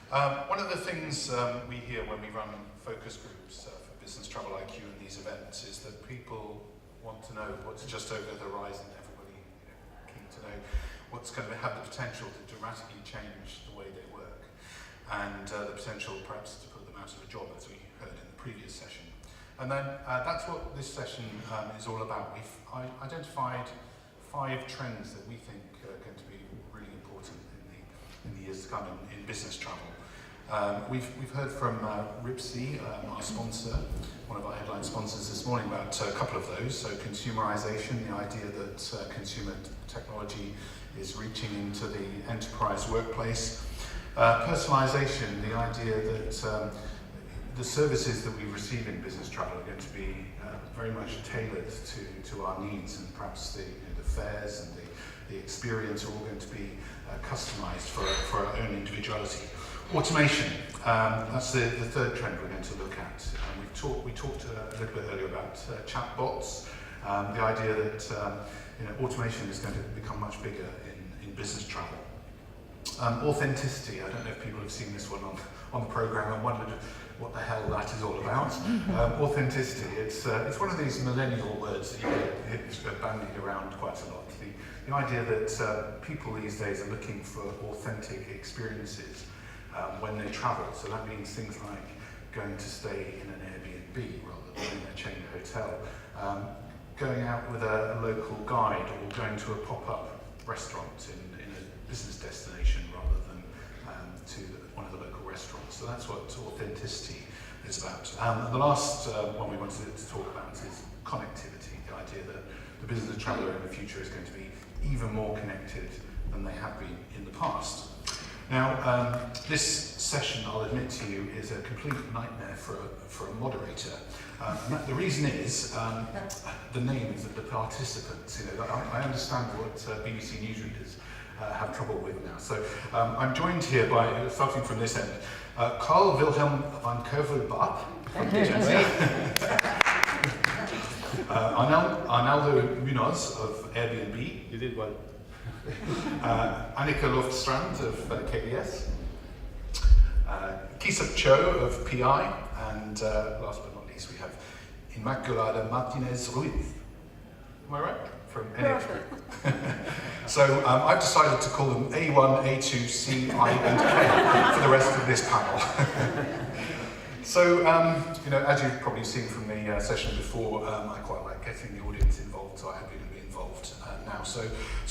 One of the things we hear when we run focus groups for Business Travel IQ and these events is that people want to know what's just over the horizon. Everybody keen to know what's going to have the potential to dramatically change the way they work, and the potential perhaps to put them out of a job, as we heard in the previous session. And then that's what this session is all about. We've identified 5 trends that we think are going to be really important in the years to come in business travel. We've heard from Ripsy, our sponsor, one of our headline sponsors this morning, about a couple of those. So consumerisation, the idea that consumer technology is reaching into the enterprise workplace. Personalisation, the idea that the services that we receive in business travel are going to be very much tailored to our needs, and perhaps the fares and the experience are all going to be customised for our own individuality. Automation, that's the third trend we're going to look at. We talked a little bit earlier about chatbots, the idea that automation is going to become much bigger in business travel. Authenticity, I don't know if people have seen this one on the programme and wondered what the hell that is all about. Authenticity, it's one of these millennial words that you get bandied around quite a lot. The idea that people these days are looking for authentic experiences when they travel. So that means things like going to stay in an Airbnb rather than in a chain hotel, going out with a local guide, or going to a pop-up restaurant in a business destination rather than to one of the local restaurants. So that's what authenticity is about. The last one we wanted to talk about is connectivity, the idea that the business traveller in the future is going to be even more connected than they have been in the past. Now, this session, I'll admit to you, is a complete nightmare for a moderator. And the reason is the names of the participants. I understand what BBC newsreaders have trouble with now. So I'm joined here by, starting from this end, Carl Wilhelm van Kervel Barth from Egencia. Arnaldo Munoz of Airbnb. You did well. Annicka Loftstrand of KBS. Keesup Choe of PI. And last but not least, we have Inmaculada Martinez-Ruiz. Am I right? From NHB. So I've decided to call them A1, A2, C, I, and K for the rest of this panel. So, as you've probably seen from the session before, I quite like getting the audience involved, so I hope you're going to be involved now. So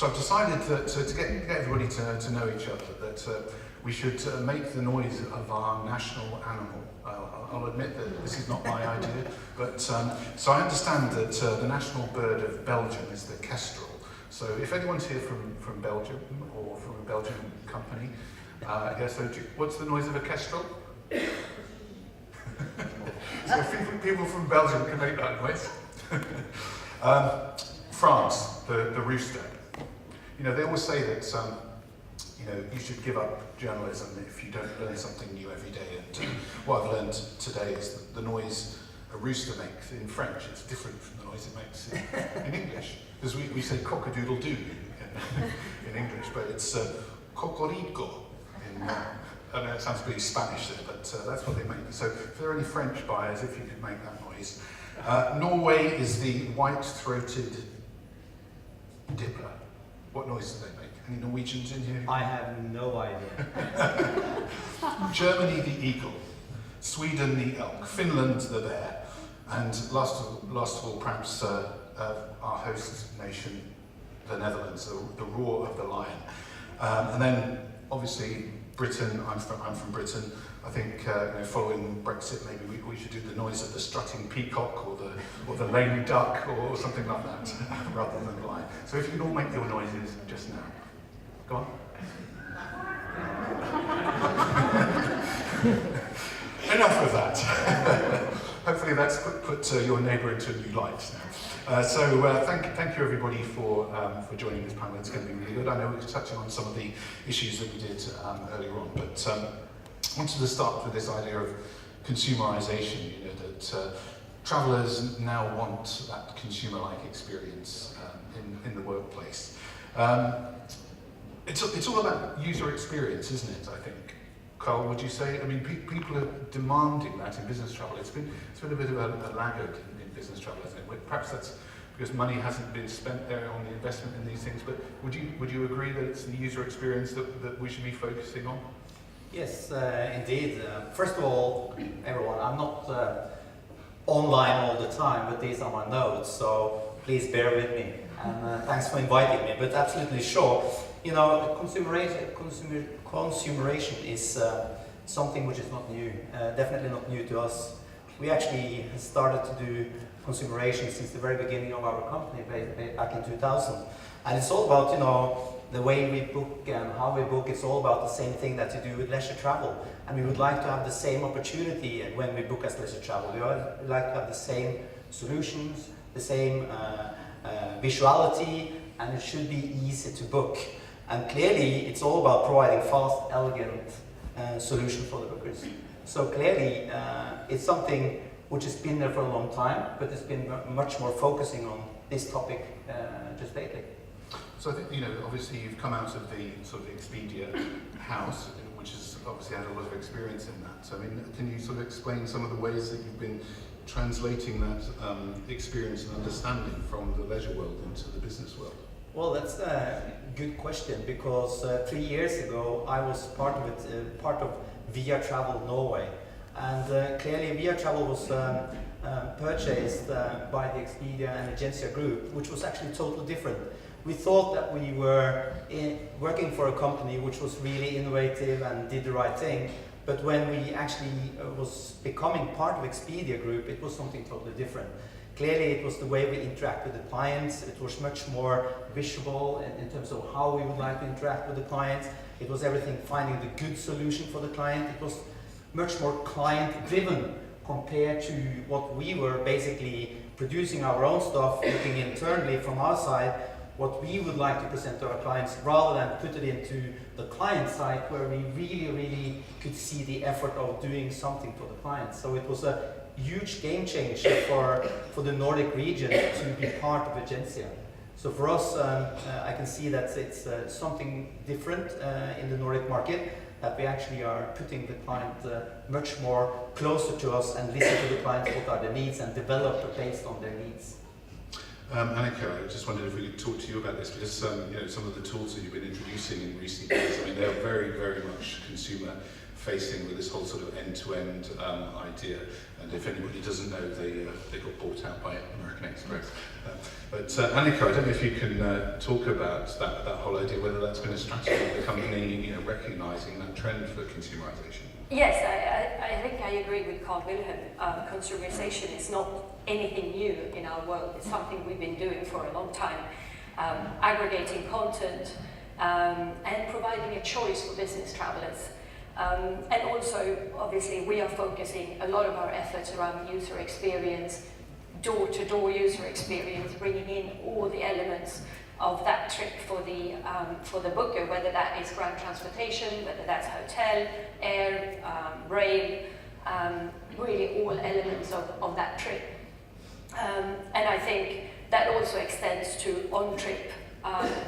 I've decided that to get everybody to know each other, that we should make the noise of our national animal. I'll admit that this is not my idea, but so I understand that the national bird of Belgium is the kestrel. So if anyone's here from Belgium or from a Belgian company, what's the noise of a kestrel? So if people from Belgium can make that noise. France, the rooster. They always say that you should give up journalism if you don't learn something new every day. And what I've learned today is that the noise a rooster makes in French is different from the noise it makes in English. Because we say cock-a-doodle-doo in English, but it's cocorico. I know it sounds pretty Spanish there, but that's what they make. So if there are any French buyers, if you could make that noise. Norway is the white-throated dipper. What noise do they make? Any Norwegians in here? I have no idea. Germany, the eagle. Sweden, the elk. Finland, the bear. And last of all, perhaps our host nation, the Netherlands, the roar of the lion. And then, obviously, Britain. I'm from Britain. I think following Brexit, maybe we should do the noise of the strutting peacock or the lame duck or something like that, rather than the lion. So if you can all make your noises just now. Go on. Enough of that. Hopefully that's put your neighbour into a new light now. Thank you everybody for joining this panel. It's going to be really good. I know we were touching on some of the issues that we did earlier on, but I wanted to start with this idea of consumerisation. That travellers now want that consumer-like experience in the workplace. It's all about user experience, isn't it? I think. Carl, would you say? I mean, people are demanding that in business travel. It's been a bit of a laggard in business travel, hasn't it? Perhaps that's because money hasn't been spent there on the investment in these things. But would you agree that it's the user experience that we should be focusing on? Yes, indeed. First of all, everyone, I'm not online all the time, but these are my notes, so please bear with me. And thanks for inviting me. But absolutely sure, you know, consumeration is something which is not new, definitely not new to us. We actually started to do consumeration since the very beginning of our company back in 2000. And it's all about, you know, the way we book and how we book. It's all about the same thing that you do with leisure travel. And we would like to have the same opportunity when we book as leisure travel. We would like to have the same solutions, the same visuality, and it should be easy to book. And clearly, it's all about providing fast, elegant solution for the bookers. So clearly, it's something which has been there for a long time, but it's been much more focusing on this topic just lately. So I think, you know, obviously you've come out of the sort of Expedia house, which has obviously had a lot of experience in that. So I mean, can you sort of explain some of the ways that you've been translating that experience and understanding from the leisure world into the business world? Well, that's a good question, because 3 years ago I was part of Via Travel Norway, and clearly Via Travel was purchased by the Expedia and Egencia group, which was actually totally different. We thought that we were working for a company which was really innovative and did the right thing, but when we actually was becoming part of Expedia group, it was something totally different. Clearly, it was the way we interact with the clients. It was much more visual in terms of how we would like to interact with the clients. It was everything finding the good solution for the client. It was much more client-driven compared to what we were basically producing our own stuff, looking internally from our side, what we would like to present to our clients, rather than put it into the client side where we really could see the effort of doing something for the clients. So it was a huge game changer for the Nordic region to be part of Egencia. So for us, I can see that it's something different in the Nordic market, that we actually are putting the client much more closer to us and listen to the clients, what are their needs, and develop based on their needs. Annicka, I just wondered if we could talk to you about this, because you know, some of the tools that you've been introducing in recent years, I mean, they're very much consumer facing with this whole sort of end-to-end idea. And if anybody doesn't know, they got bought out by American Express. But Annicka, I don't know if you can talk about that whole idea, whether that's been a strategy of the company, you know, recognising that trend for consumerisation. Yes, I think I agree with Carl Wilhelm. Consumerisation is not anything new in our world. It's something we've been doing for a long time. Aggregating content and providing a choice for business travellers. And also, obviously, we are focusing a lot of our efforts around user experience, door-to-door user experience, bringing in all the elements of that trip for the booker, whether that is ground transportation, whether that's hotel, air, rail, really all elements of that trip. And I think that also extends to on-trip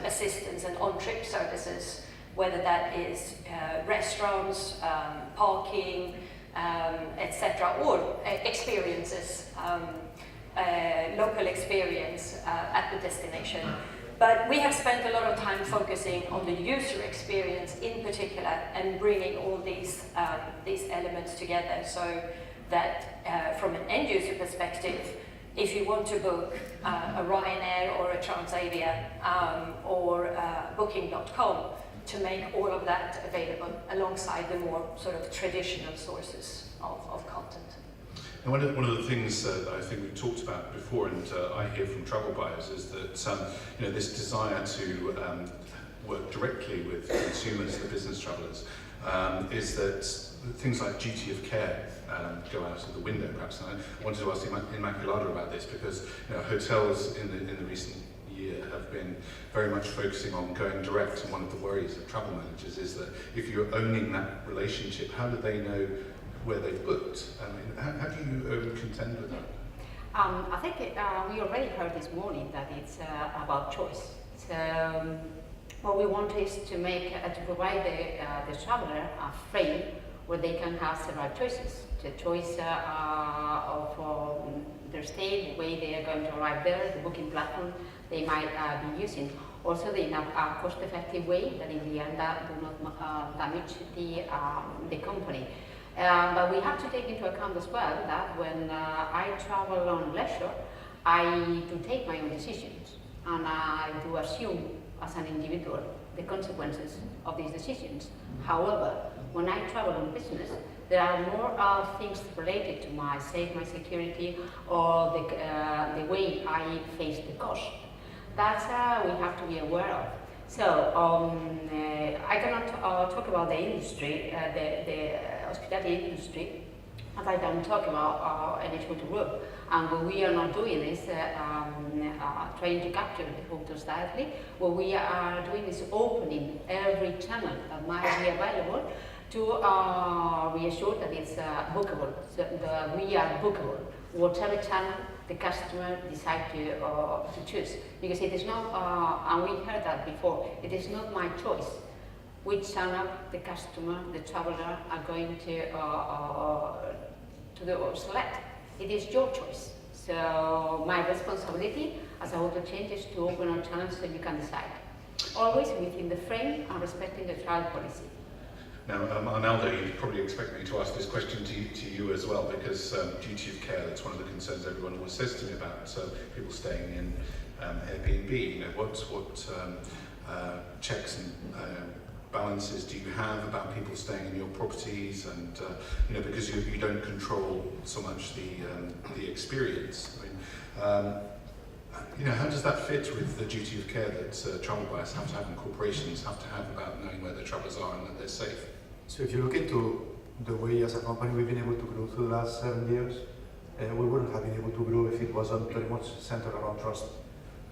assistance and on-trip services, whether that is restaurants, parking, etc., or experiences, local experience at the destination. But we have spent a lot of time focusing on the user experience in particular, and bringing all these elements together, so that from an end user perspective, if you want to book a Ryanair or a Transavia or Booking.com, to make all of that available alongside the more sort of traditional sources of content. And one of the things that I think we've talked about before, and I hear from travel buyers, is that you know, this desire to work directly with consumers, the business travellers, is that things like duty of care go out of the window, perhaps. And I wanted to ask Inmaculada about this, because you know, hotels in the recent year have been very much focusing on going direct, and one of the worries of travel managers is that if you're owning that relationship, how do they know where they've booked? I mean, how do you contend with that? I think we already heard this morning that it's about choice. So What we want is to make to provide the traveler a frame where they can have several choices. The choice of their stay, the way they are going to arrive there, the booking platform they might be using. Also, in a cost-effective way that in the end do not damage the company. But we have to take into account as well that when I travel on leisure, I do take my own decisions, and I do assume as an individual the consequences of these decisions. However, when I travel on business, there are more things related to my security, or the way I face the cost. That's we have to be aware of. So I cannot talk about the industry, the hospitality industry, as I don't talk about NH Group. And what we are not doing is trying to capture the hotels directly. What we are doing is opening every channel that might be available to reassure that it's bookable. So we are bookable, whatever channel the customer decide to choose. Because it is not, and we heard that before, it is not my choice which channel the customer, the traveler are going to select. It is your choice. So my responsibility as a hotel chain is to open our channels so you can decide. Always within the frame and respecting the travel policy. Now, Arnaldo, you probably expect me to ask this question to you as well, because duty of care, that's one of the concerns everyone always says to me about people staying in Airbnb. You know, what checks and balances do you have about people staying in your properties, and you know, because you don't control so much the experience. I mean, you know, how does that fit with the duty of care that travel buyers have to have and corporations have to have about knowing where their travellers are and that they're safe? So if you look into the way as a company we've been able to grow through the last 7 years, we wouldn't have been able to grow if it wasn't very much centered around trust.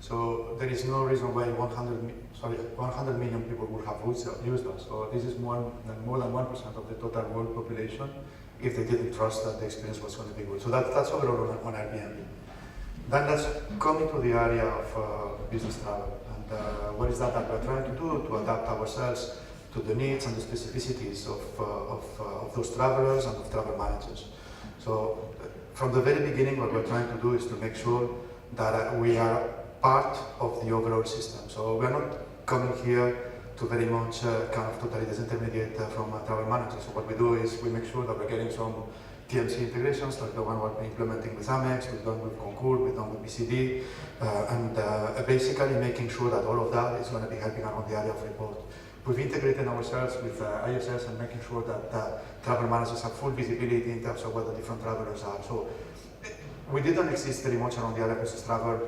So there is no reason why 100 million people would have used us. So this is more than 1% of the total world population if they didn't trust that the experience was going to be good. So that's overall on Airbnb. Then let's come into the area of business travel. And what is that we're trying to do to adapt ourselves to the needs and the specificities of those travelers and of travel managers. So from the very beginning, what we're trying to do is to make sure that we are part of the overall system. So we're not coming here to very much kind of totally disintermediate from travel managers. So what we do is we make sure that we're getting some TMC integrations, like the one we're implementing with Amex, we've done with Concur, we've done with BCD, and basically making sure that all of that is going to be helping around the area of report. We've integrated ourselves with ISS and making sure that travel managers have full visibility in terms of what the different travelers are. So we didn't exist very much around the area business travel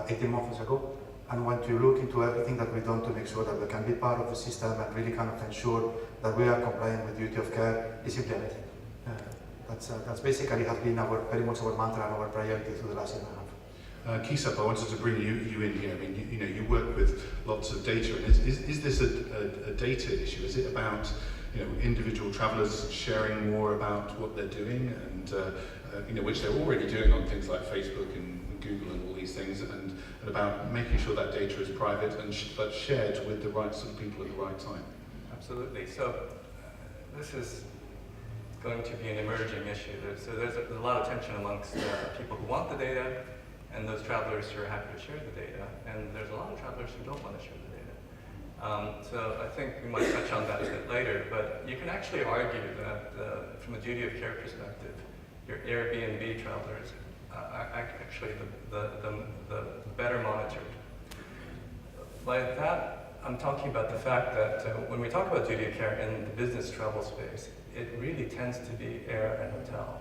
18 months ago, and want to look into everything that we've done to make sure that we can be part of the system and really kind of ensure that we are complying with duty of care is implemented. That's basically has been very much our mantra and our priority through the last year and a half. Keesup, I wanted to bring you in here. I mean, you know, you work with lots of data, and is this a data issue? Is it about, you know, individual travellers sharing more about what they're doing, and you know, which they're already doing on things like Facebook and Google and all these things, and about making sure that data is private and but shared with the right sort of people at the right time? Absolutely. So this is going to be an emerging issue. There's a lot of tension amongst people who want the data and those travelers who are happy to share the data, and there's a lot of travelers who don't want to share the data. So I think we might touch on that a bit later, but you can actually argue that from a duty of care perspective, your Airbnb travelers are actually the better monitored. By that, I'm talking about the fact that when we talk about duty of care in the business travel space, it really tends to be air and hotel.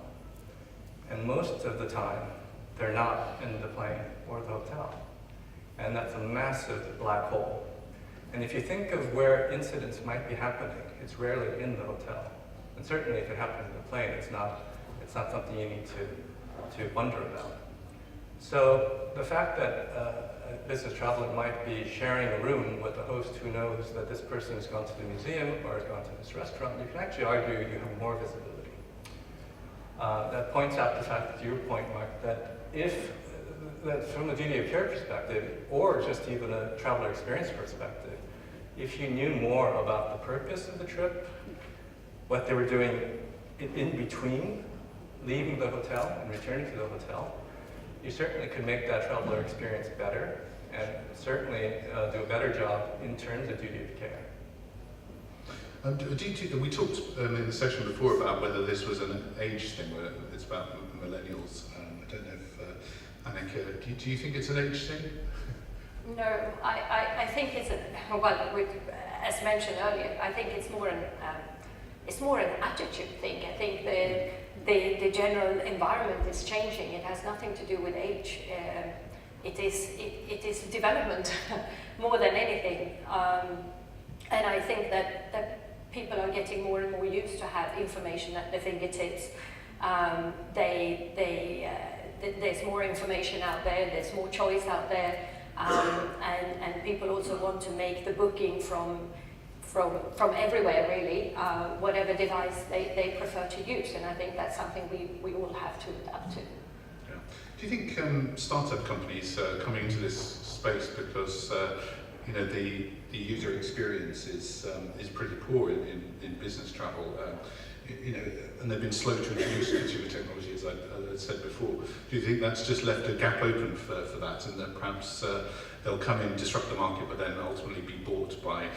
And most of the time, they're not in the plane or the hotel. And that's a massive black hole. And if you think of where incidents might be happening, it's rarely in the hotel. And certainly if it happens in the plane, it's not something you need to wonder about. So the fact that a business traveler might be sharing a room with a host who knows that this person has gone to the museum or has gone to this restaurant, you can actually argue you have more visibility. That points out the fact, to your point, Mark, that that from a duty of care perspective, or just even a traveler experience perspective, if you knew more about the purpose of the trip, what they were doing in between leaving the hotel and returning to the hotel, you certainly could make that traveler experience better and certainly do a better job in terms of duty of care. We talked in the session before about whether this was an age thing, whether it's about millennials. I don't know if, Annicka, do you think it's an age thing? No, I think it's as mentioned earlier, I think it's more an attitude thing. I think the general environment is changing. It has nothing to do with age. It is development more than anything. And I think that people are getting more and more used to have information at their fingertips. There's more information out there. There's more choice out there. And people also want to make the booking from everywhere, really, whatever device they prefer to use. And I think that's something we all have to adapt to. Yeah. Do you think startup companies are coming into this space because the user experience is pretty poor in business travel? And they've been slow to introduce consumer technology, as I said before. Do you think that's just left a gap open for that, and that perhaps they'll come in, disrupt the market, but then ultimately be bought by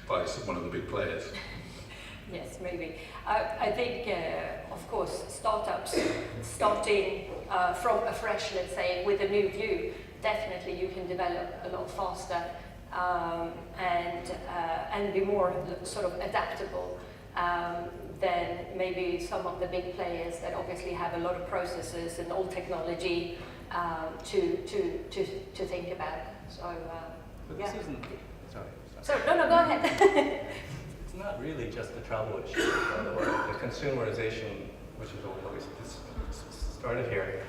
one of the big players? Yes, maybe. I think, of course, startups starting from afresh, let's say, with a new view, definitely you can develop a lot faster and be more sort of adaptable than maybe some of the big players that obviously have a lot of processes and old technology to think about. So, But yeah. this isn't, sorry. So, no, go ahead. It's not really just a travel issue, by the way. The consumerization, which is always started here,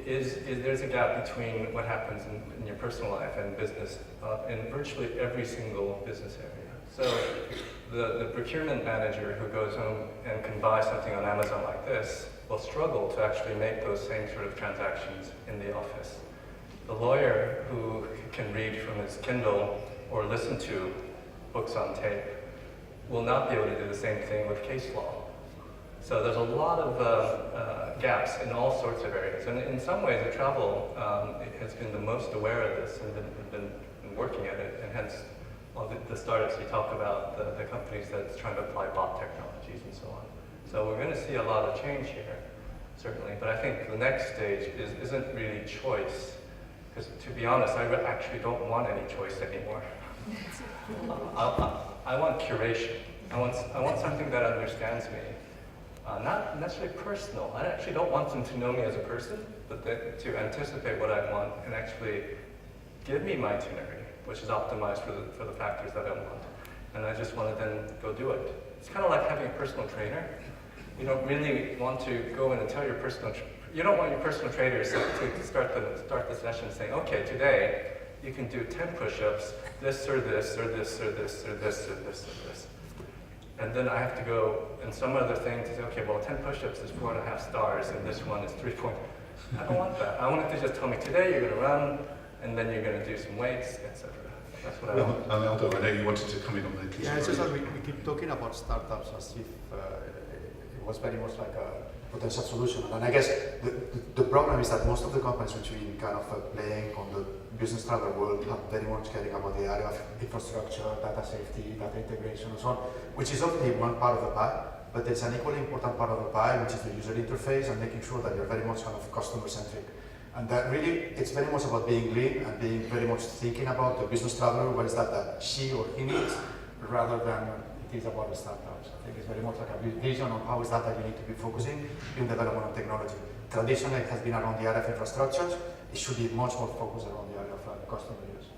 there's a gap between what happens in your personal life and business in virtually every single business area. So the procurement manager who goes home and can buy something on Amazon like this will struggle to actually make those same sort of transactions in the office. The lawyer who can read from his Kindle or listen to books on tape will not be able to do the same thing with case law. So there's a lot of gaps in all sorts of areas. And in some ways, the travel has been the most aware of this and been working at it. And hence, all the startups we talk about, the companies that's trying to apply bot technologies and so on. So we're going to see a lot of change here, certainly. But I think the next stage isn't really choice. Because to be honest, I actually don't want any choice anymore. I want curation. I want something that understands me. Not necessarily personal. I actually don't want them to know me as a person, but to anticipate what I want and actually give me my itinerary, which is optimized for the factors that I want. And I just want to then go do it. It's kind of like having a personal trainer. You don't really want to go in and tell your you don't want your personal trainer to start the session saying, okay, today you can do 10 push-ups, this or this or this or this or this or this or this. And then I have to go and some other thing to say, okay, well, 10 push-ups is 4.5 stars, and this one is 3 point. I don't want that. I want it to just tell me, today you're going to run, and then you're going to do some weights, etc. That's what I want. Arnaldo, I know you wanted to come in on that. Yeah, it's just that we keep talking about startups as if it was very much like a potential solution. And I guess the problem is that most of the companies which we kind of playing on the business travel world are very much caring about the area of infrastructure, data safety, data integration, and so on, which is only one part of the pie, but it's an equally important part of the pie, which is the user interface and making sure that you're very much kind of customer-centric. And that really, it's very much about being lean and being very much thinking about the business traveler, what is that she or he needs, rather than it is about the startups. I think it's very much like a vision on how is that you need to be focusing in development of technology. Traditionally, it has been around the area of infrastructures. It should be much more focused around the area of customer use.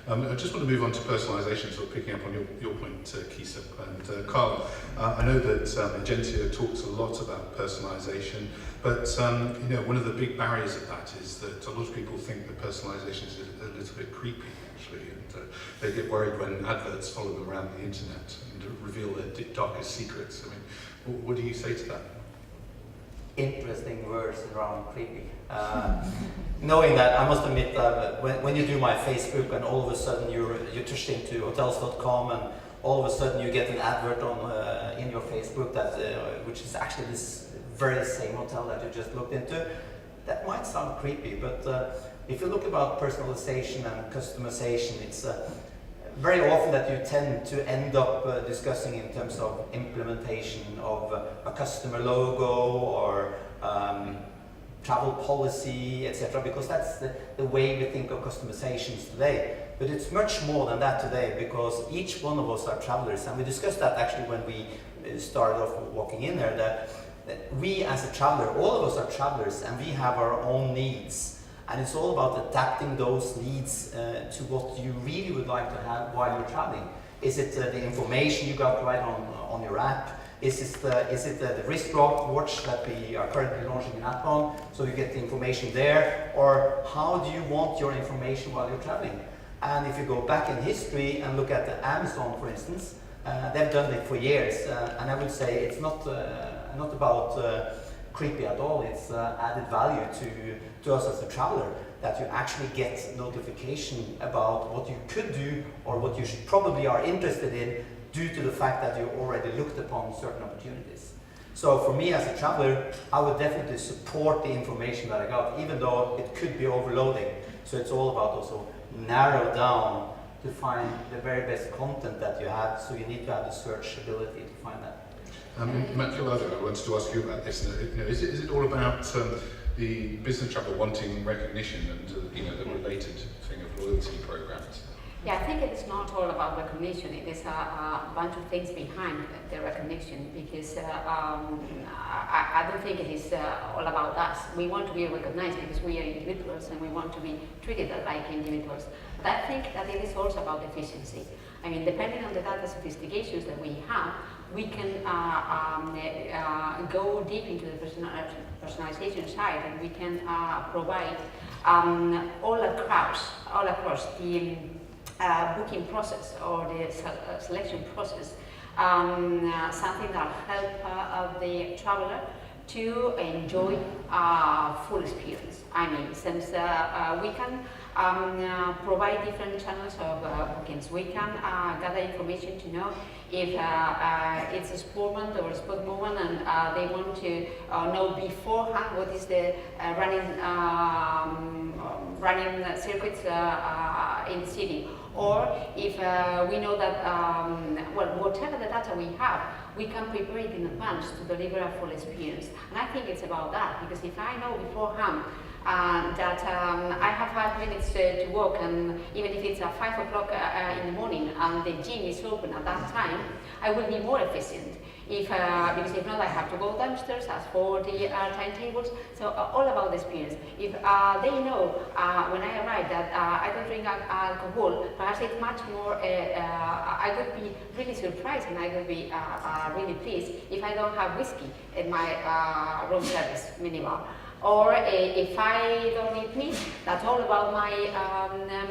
I just want to move on to personalisation, sort of picking up on your point, Keesup. And Carl, I know that Egencia talks a lot about personalisation, but one of the big barriers of that is that a lot of people think that personalisation is a little bit creepy, actually, and they get worried when adverts follow them around the internet and reveal their darkest secrets. I mean, what do you say to that? interesting words around creepy. Knowing that, I must admit, when you do my Facebook and all of a sudden you're touched into hotels.com and all of a sudden you get an advert on in your Facebook that which is actually this very same hotel that you just looked into, that might sound creepy, but if you look about personalization and customization, it's very often that you tend to end up discussing in terms of implementation of a customer logo or travel policy, etc., because that's the way we think of customizations today. But it's much more than that today, because each one of us are travelers, and we discussed that actually when we started off walking in there, that we as a traveler, all of us are travelers, and we have our own needs. And it's all about adapting those needs to what you really would like to have while you're traveling. Is it the information you got right on your app? Is it the wristwatch that we are currently launching an app on, so you get the information there? Or how do you want your information while you're traveling? And if you go back in history and look at Amazon, for instance, they've done it for years, and I would say it's not about creepy at all. It's added value to us as a traveler, that you actually get notification about what you could do or what you probably are interested in due to the fact that you already looked upon certain opportunities. So for me as a traveler, I would definitely support the information that I got, even though it could be overloading. So it's all about also narrow down to find the very best content that you have, so you need to have the search ability to find that. Inmaculada, I wanted to ask you about this. Is it all about the business travel wanting recognition and the related thing of loyalty programs? Yeah, I think it is not all about recognition. It is a bunch of things behind the recognition, because I don't think it is all about us. We want to be recognized because we are individuals and we want to be treated like individuals. But I think that it is also about efficiency. I mean, depending on the data sophistications that we have, we can go deep into the personalization side, and we can provide all across the booking process or the selection process, something that help the traveler to enjoy full experience. I mean, since we can provide different channels of bookings, we can gather information to know if it's a sportman or a sportwoman, and they want to know beforehand what is the running circuits in the city. Or if we know that, whatever the data we have, we can prepare it in advance to deliver a full experience. And I think it's about that, because if I know beforehand that I have 5 minutes to walk, and even if it's at 5 o'clock in the morning and the gym is open at that time, I will be more efficient. Because if not, I have to go downstairs, ask for the timetables. So all about the experience. If they know when I arrive that I don't drink alcohol, perhaps it's much more, I would be really surprised, and I would be really pleased if I don't have whiskey in my room service minibar. Or if I don't eat meat, that's all about my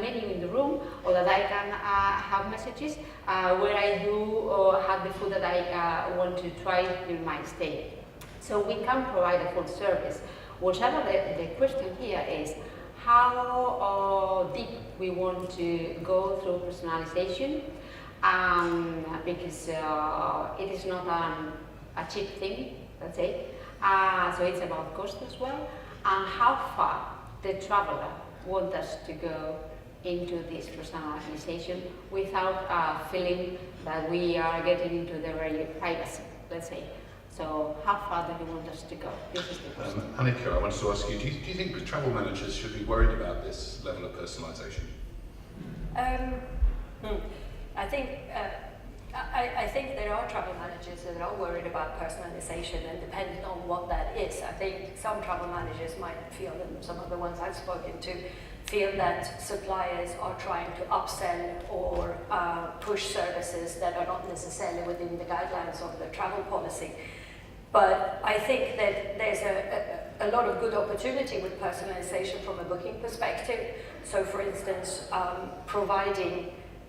menu in the room, or that I can have messages where I do have the food that I want to try during my stay. So we can provide a full service. Whatever the question here is, how deep we want to go through personalization, because it is not a cheap thing, let's say. So it's about cost as well, and how far the traveler wants us to go into this personalization without feeling that we are getting into the very privacy, let's say. So how far do you want us to go? This is the question. Annicka, I wanted to ask you, do you think travel managers should be worried about this level of personalisation? I think there are travel managers that are worried about personalization, and depending on what that is. I think some travel managers might feel, and some of the ones I've spoken to, feel that suppliers are trying to upsell or push services that are not necessarily within the guidelines of the travel policy. But I think that there's a lot of good opportunity with personalization from a booking perspective. So for instance,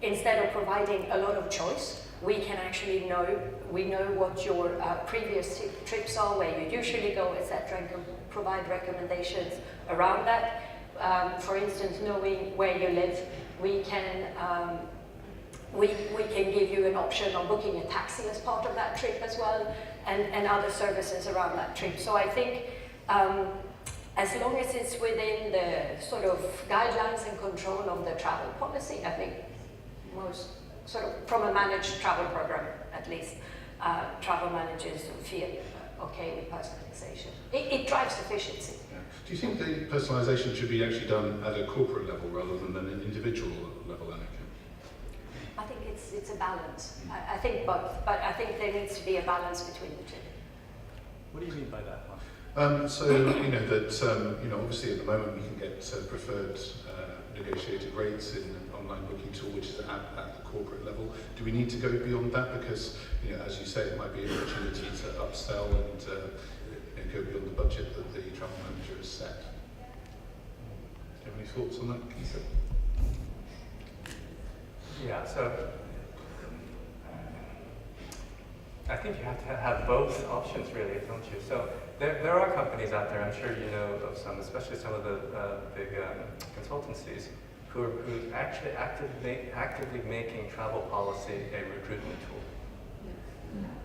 instead of providing a lot of choice, we can actually we know what your previous trips are, where you usually go, etc., and can provide recommendations around that. For instance, knowing where you live, we can give you an option on booking a taxi as part of that trip as well, and other services around that trip. So I think as long as it's within the sort of guidelines and control of the travel policy, I think most sort of from a managed travel program at least, travel managers feel okay with personalisation. It drives efficiency. Yeah. Do you think the personalisation should be actually done at a corporate level rather than an individual level, Annicka? I think it's a balance. I think both, but I think there needs to be a balance between the two. What do you mean by that, Mark? So you know that obviously at the moment we can get preferred negotiated rates in an online booking tool, which is at the corporate level. Do we need to go beyond that? Because as you say, it might be an opportunity to upsell and go beyond the budget that the travel manager has set. Do you have any thoughts on that, Keesup? Yeah, so I think you have to have both options really, don't you? So there are companies out there, I'm sure you know of some, especially some of the big consultancies, who are actually actively making travel policy a recruitment tool.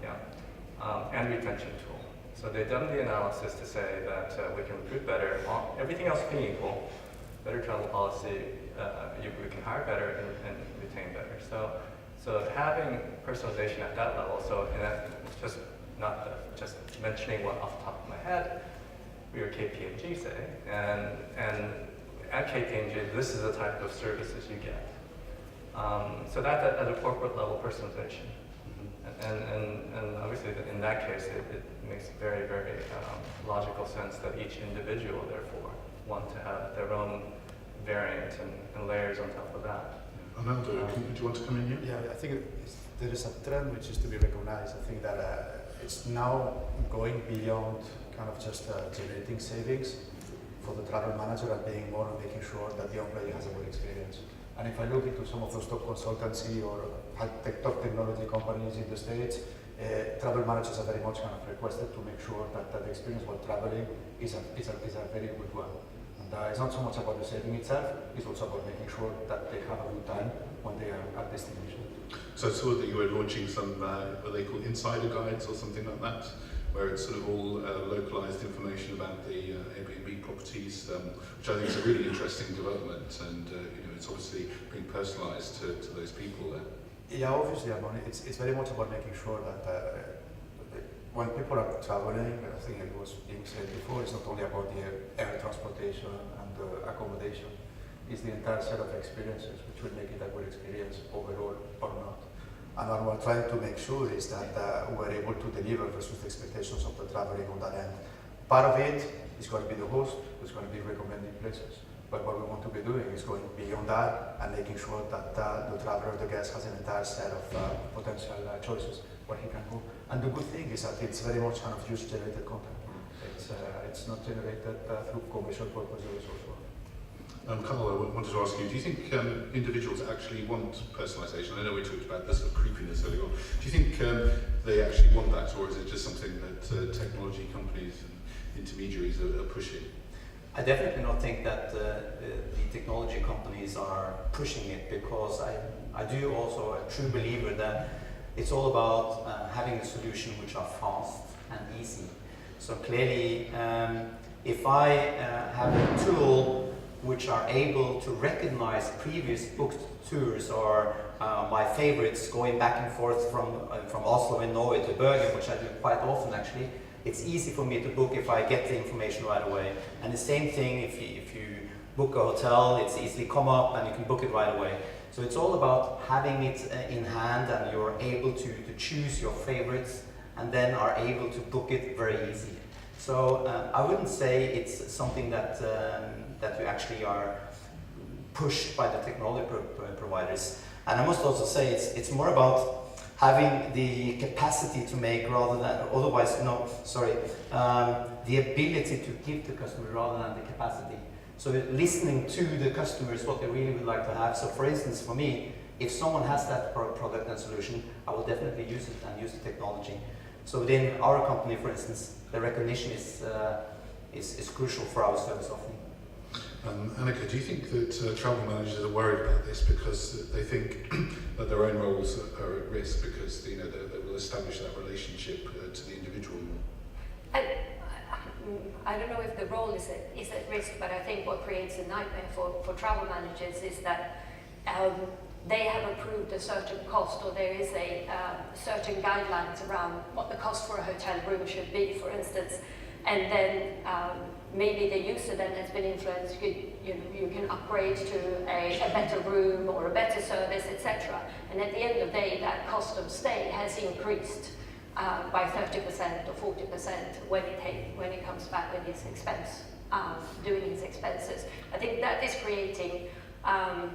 Yeah, and retention tool. So they've done the analysis to say that we can recruit better, everything else being equal, better travel policy, we can hire better and retain better. So having personalization at that level, so and that's just not just mentioning one off the top of my head, we are KPMG say, and at KPMG, this is the type of services you get. So that at a corporate level personalization. And obviously in that case, it makes very, very logical sense that each individual, therefore, want to have their own variant and layers on top of that. Arnaldo, do you want to come in here? Yeah, I think there is a trend which is to be recognized. I think that it's now going beyond kind of just generating savings for the travel manager and being more on making sure that the employee has a good experience. And if I look into some of those top consultancy or top technology companies in the States, travel managers are very much kind of requested to make sure that the experience while traveling is a very good one. And it's not so much about the saving itself, it's also about making sure that they have a good time when they are at destination. So I saw that you were launching some, what they call insider guides or something like that, where it's sort of all localized information about the Airbnb properties, which I think is a really interesting development, and it's obviously being personalized to those people there. Yeah, obviously, it's very much about making sure that when people are traveling, I think it was being said before, it's not only about the air transportation and the accommodation, it's the entire set of experiences which will make it a good experience overall or not. And what we're trying to make sure is that we're able to deliver versus the expectations of the traveling on that end. Part of it is going to be the host, who's going to be recommending places. But what we want to be doing is going beyond that and making sure that the traveler, the guest, has an entire set of potential choices where he can go. And the good thing is that it's very much kind of user-generated content. It's not generated through commercial purposes also. Carl, I wanted to ask you, do you think individuals actually want personalisation? I know we talked about this sort of creepiness earlier on. Do you think they actually want that, or is it just something that technology companies and intermediaries are pushing? I definitely not think that the technology companies are pushing it, because I do also a true believer that it's all about having a solution which are fast and easy. So clearly, if I have a tool which are able to recognize previous booked tours or my favorites going back and forth from Oslo in Norway to Bergen, which I do quite often actually, it's easy for me to book if I get the information right away. And the same thing if you book a hotel, it's easily come up and you can book it right away. So it's all about having it in hand, and you're able to choose your favorites and then are able to book it very easy. So I wouldn't say it's something that you actually are pushed by the technology providers. And I must also say it's more about having the capacity to make rather than, the ability to give the customer rather than the capacity. So listening to the customers, what they really would like to have. So for instance, for me, if someone has that product and solution, I will definitely use it and use the technology. So within our company, for instance, the recognition is crucial for our service offering. Annicka, do you think that travel managers are worried about this because they think that their own roles are at risk because they will establish that relationship to the individual more? I don't know if the role is at risk, but I think what creates a nightmare for travel managers is that they have approved a certain cost, or there is a certain guidelines around what the cost for a hotel room should be, for instance, and then maybe the user then has been influenced. You can upgrade to a better room or a better service, etc. And at the end of the day, that cost of stay has increased by 30% or 40% when it comes back with his expense, doing his expenses. I think that is creating a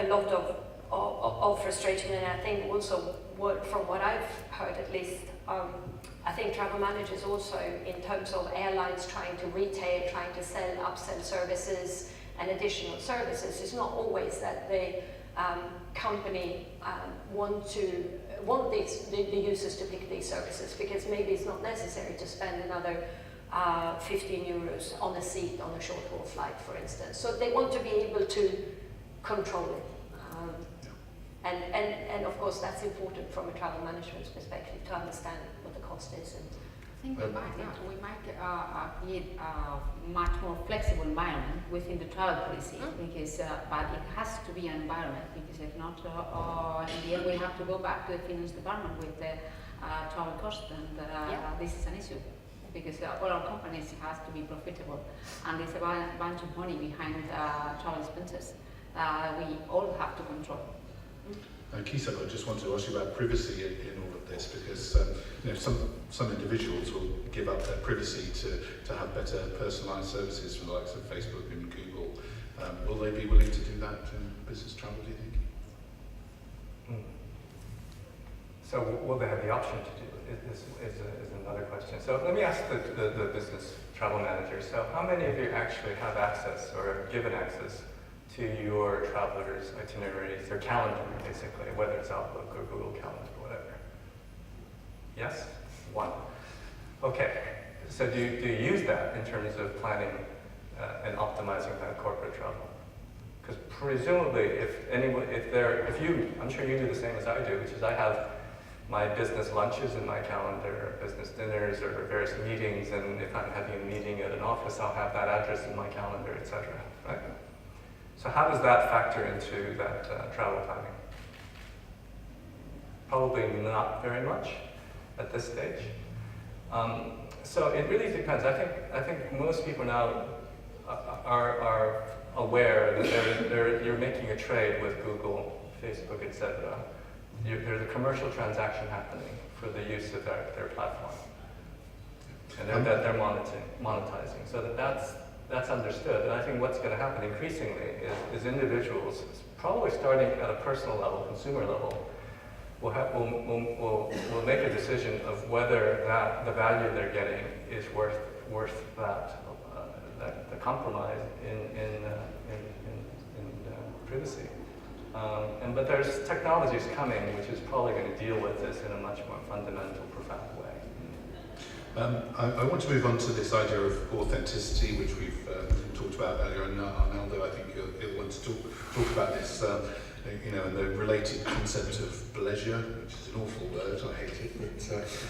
lot of frustration, and I think also from what I've heard at least, I think travel managers also, in terms of airlines trying to retail, trying to upsell services and additional services, it's not always that the company want the users to pick these services, because maybe it's not necessary to spend another 15 euros on a seat on a short haul flight, for instance. So they want to be able to control it. And of course that's important from a travel management perspective, to understand what the cost is. And I think we might create a much more flexible environment within the travel policy, because but it has to be an environment, because if not, in the end we have to go back to the finance department with the travel cost, and this is an issue, because all our companies has to be profitable, and there's a bunch of money behind travel expenses we all have to control. Keesup, I just wanted to ask you about privacy in all of this, because some individuals will give up their privacy to have better personalised services from the likes of Facebook and Google. Will they be willing to do that in business travel, do you think? So will they have the option to do it is another question. So let me ask the business travel manager. So how many of you actually have access or are given access to your travelers' itineraries, their calendar, basically, whether it's Outlook or Google Calendar or whatever? Yes? One. Okay. So do you use that in terms of planning and optimizing that corporate travel? Because presumably, I'm sure you do the same as I do, which is I have my business lunches in my calendar, business dinners, or various meetings, and if I'm having a meeting at an office, I'll have that address in my calendar, etc. Right? So how does that factor into that travel planning? Probably not very much at this stage. So it really depends. I think most people now are aware that you're making a trade with Google, Facebook, etc. There's a commercial transaction happening for the use of their platform, and that they're monetizing. So that's understood. And I think what's going to happen increasingly is individuals, probably starting at a personal level, consumer level, will make a decision of whether the value they're getting is worth the compromise in privacy. But there's technologies coming which is probably going to deal with this in a much more fundamental, profound way. I want to move on to this idea of authenticity, which we've talked about earlier, and Arnaldo, I think you'll want to talk about this, and the related concept of pleasure, which is an awful word, I hate it.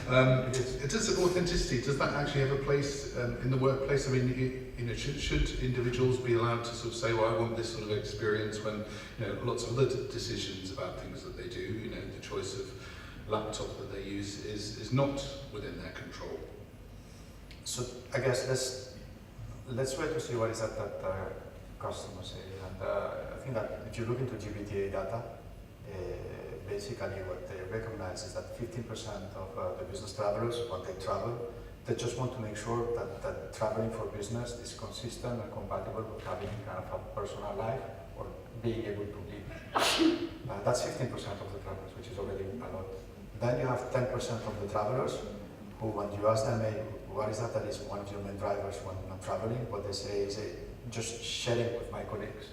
But does authenticity, does that actually have a place in the workplace? I mean, should individuals be allowed to sort of say, well, I want this sort of experience, when lots of other decisions about things that they do, the choice of laptop that they use is not within their control. So I guess let's wait to see what is that customers say. And I think that if you look into GBTA data, basically what they recognize is that 15% of the business travelers, when they travel, they just want to make sure that traveling for business is consistent and compatible with having kind of a personal life or being able to live. That's 15% of the travelers, which is already a lot. Then you have 10% of the travelers who, when you ask them, hey, what is that is one of your main drivers when I'm traveling, what they say is just sharing with my colleagues.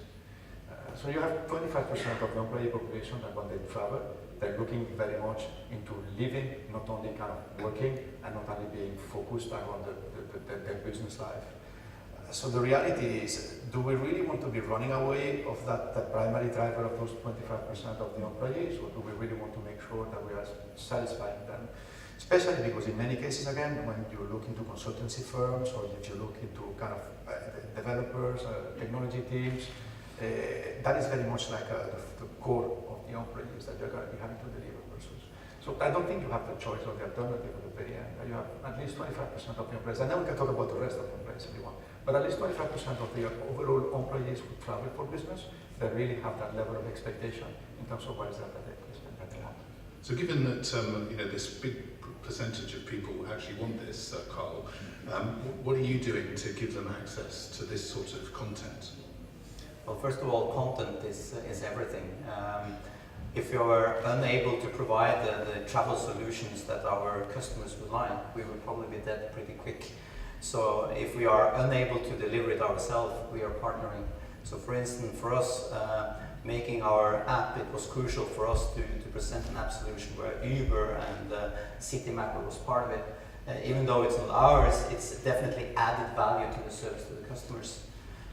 So you have 25% of the employee population that when they travel, they're looking very much into living, not only kind of working, and not only being focused around their business life. So the reality is, do we really want to be running away of that primary driver of those 25% of the employees, or do we really want to make sure that we are satisfying them? Especially because in many cases, again, when you look into consultancy firms, or if you look into kind of developers, technology teams, that is very much like the core of the employees that you're going to be having to deliver versus. So I don't think you have the choice or the alternative at the very end. You have at least 25% of the employees, and then we can talk about the rest of the employees if you want. But at least 25% of the overall employees who travel for business, they really have that level of expectation in terms of what is that they want. So given that this big percentage of people actually want this, Carl, what are you doing to give them access to this sort of content? Well, first of all, content is everything. If you are unable to provide the travel solutions that our customers would like, we will probably be dead pretty quick. So if we are unable to deliver it ourselves, we are partnering. So for instance, for us, making our app, it was crucial for us to present an app solution where Uber and CityMapper was part of it. Even though it's not ours, it's definitely added value to the service to the customers.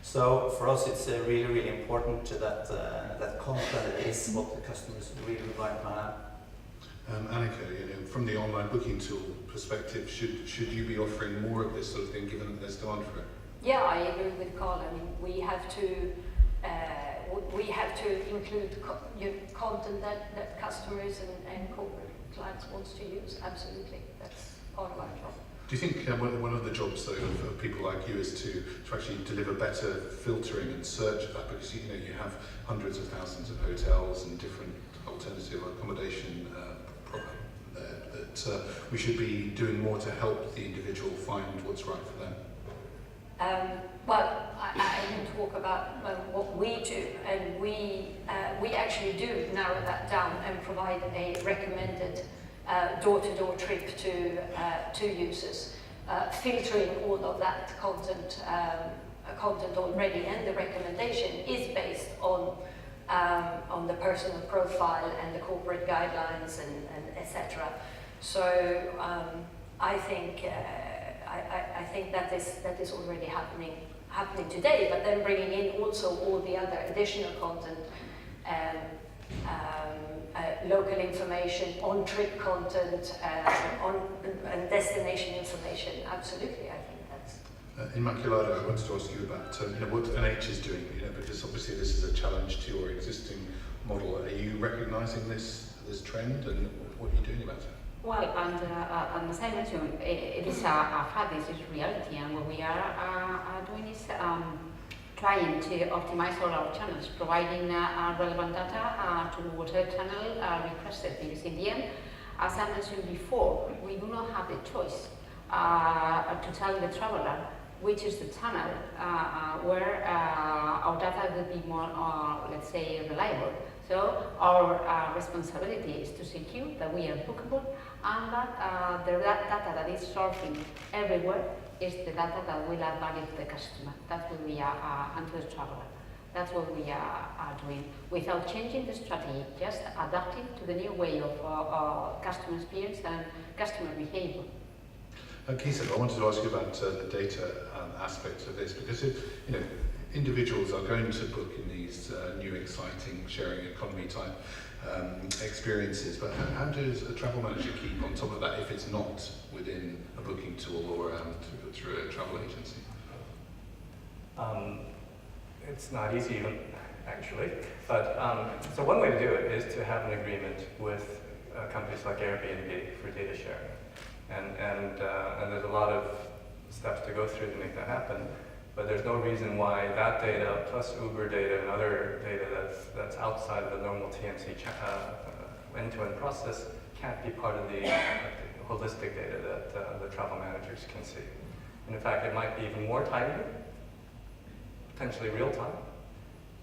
So for us, it's really, really important that that content is what the customers really would like to have. Annicka, from the online booking tool perspective, should you be offering more of this sort of thing, given that there's demand for it? Yeah, I agree with Carl. I mean, we have to include content that customers and corporate clients wants to use. Absolutely, that's part of our job. Do you think one of the jobs though of people like you is to actually deliver better filtering and search of that, because you have hundreds of thousands of hotels and different alternative accommodation that we should be doing more to help the individual find what's right for them? Well, I can talk about what we do, and we actually do narrow that down and provide a recommended door-to-door trip to users, filtering all of that content already, and the recommendation is based on the personal profile and the corporate guidelines and etc. So I think that is already happening today, but then bringing in also all the other additional content, local information, on-trip content, and destination information. Absolutely, I think that's. Inmaculada, I wanted to ask you about what NH is doing, because obviously this is a challenge to your existing model. Are you recognising this trend, and what are you doing about it? Well, and as I mentioned, it is a fact, this is reality, and what we are doing is trying to optimize all our channels, providing relevant data to whatever channel requested, because in the end, as I mentioned before, we do not have the choice to tell the traveler which is the channel where our data will be more, let's say, reliable. So our responsibility is to secure that we are bookable, and that the data that is surfing everywhere is the data that will add value to the customer. That's what we are, and to the traveler. That's what we are doing, without changing the strategy, just adapting to the new way of customer experience and customer behavior. Keesup, I wanted to ask you about the data aspects of this, because individuals are going to book in these new exciting sharing economy type experiences, but how does a travel manager keep on top of that if it's not within a booking tool or through a travel agency? It's not easy, actually, but so one way to do it is to have an agreement with companies like Airbnb for data sharing, and there's a lot of steps to go through to make that happen. But there's no reason why that data plus Uber data and other data that's outside of the normal TMC end-to-end process can't be part of the holistic data that the travel managers can see. And in fact, it might be even more timely, potentially real time,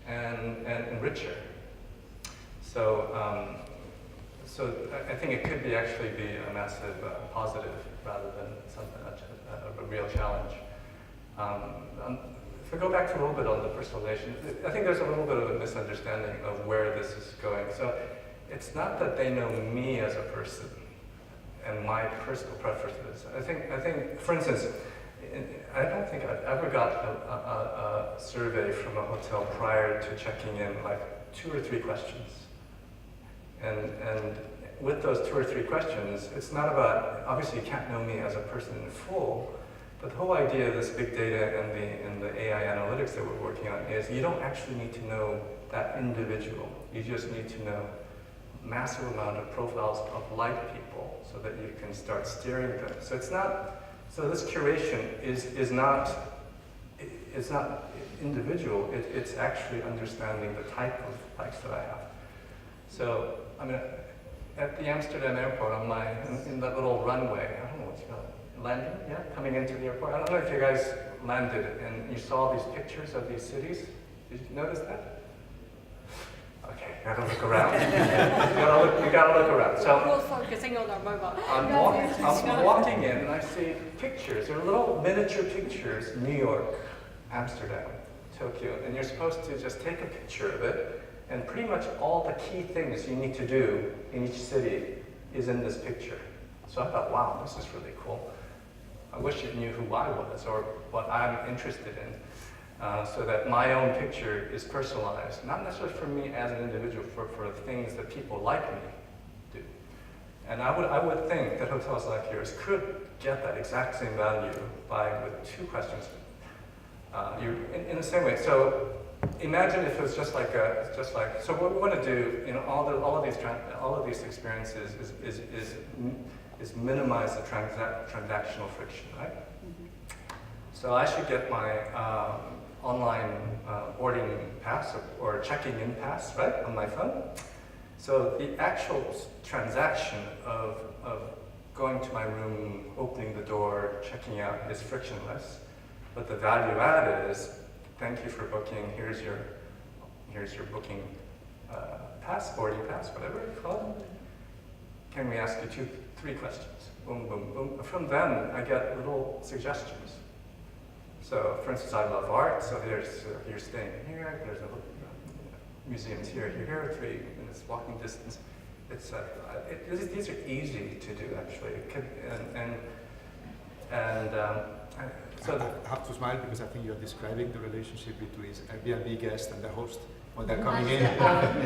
and richer. So, so I think it could actually be a massive positive rather than something a real challenge. if I go back to a little bit on the personalization, I think there's a little bit of a misunderstanding of where this is going. So it's not that they know me as a person and my personal preferences. I think, for instance, I don't think I've ever got a survey from a hotel prior to checking in, like 2 or 3 questions. And with those 2 or 3 questions, it's not about, obviously you can't know me as a person in full, but the whole idea of this big data and the AI analytics that we're working on is you don't actually need to know that individual. You just need to know massive amount of profiles of like people so that you can start steering them. So it's not, so this curation is not individual, it's actually understanding the type of likes that I have. So, I mean, at the Amsterdam airport on in that little runway, I don't know what you call it, landing, yeah, coming into the airport. I don't know if you guys landed and you saw these pictures of these cities. Did you notice that? Okay, you gotta look around. you gotta look around. So we're all focusing on our mobile. I'm walking in and I see pictures. They're little miniature pictures. New York, Amsterdam, Tokyo, and you're supposed to just take a picture of it. And pretty much all the key things you need to do in each city is in this picture. So I thought, wow, this is really cool. I wish it knew who I was or what I'm interested in. So that my own picture is personalized, not necessarily for me as an individual, for the things that people like me do. And I would think that hotels like yours could get that exact same value with 2 questions. In the same way. So imagine if it was just like so what we want to do in all of these experiences is minimize the transactional friction, right? So I should get my online boarding pass or checking in pass, right, on my phone. So the actual transaction of going to my room, opening the door, checking out is frictionless. But the value add is, thank you for booking, here's your booking pass, boarding pass, whatever you call it. Can we ask you 3 questions? Boom, boom, boom. From them, I get little suggestions. So, for instance, I love art, so you're staying here, there's museums here, 3 minutes walking distance. It's these are easy to do, actually. So I have to smile because I think you're describing the relationship between Airbnb guest and the host. When they're coming in,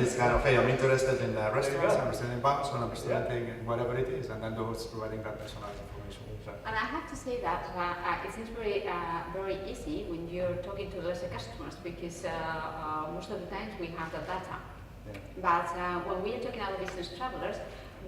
it's kind of, hey, I'm interested in restaurants, I'm interested in bars, I'm interested in whatever it is, and then the host is providing that personalized information. And I have to say that it seems very easy when you're talking to those customers because most of the times we have the data. Yeah. But when we are talking about business travelers,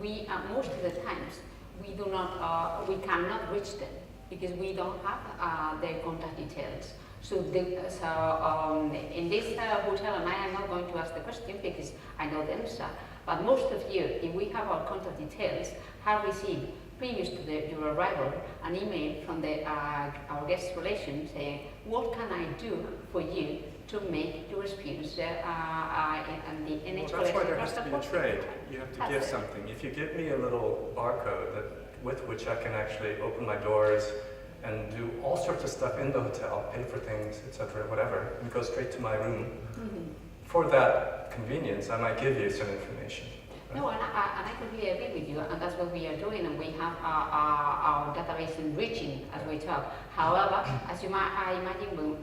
we most of the times we cannot reach them because we don't have their contact details. So in this hotel, and I am not going to ask the question because I know the answer, but most of you, if we have our contact details, have received previous to your arrival an email from our guest relations saying, what can I do for you to make your experience and the NH Well, that's why there has to be a trade. You have to give something. If you give me a little barcode with which I can actually open my doors and do all sorts of stuff in the hotel, pay for things, etc., whatever, and go straight to my room. For that convenience, I might give you some information. Right? No, and I completely agree with you, and that's what we are doing, and we have our database enriching as we talk. However, as you might imagine, when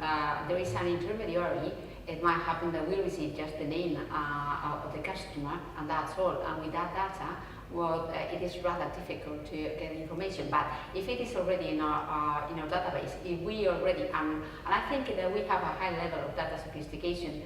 there is an intermediary, it might happen that we receive just the name of the customer, and that's all. And with that data, well, it is rather difficult to get information. But if it is already in our database, if we already and I think that we have a high level of data sophistication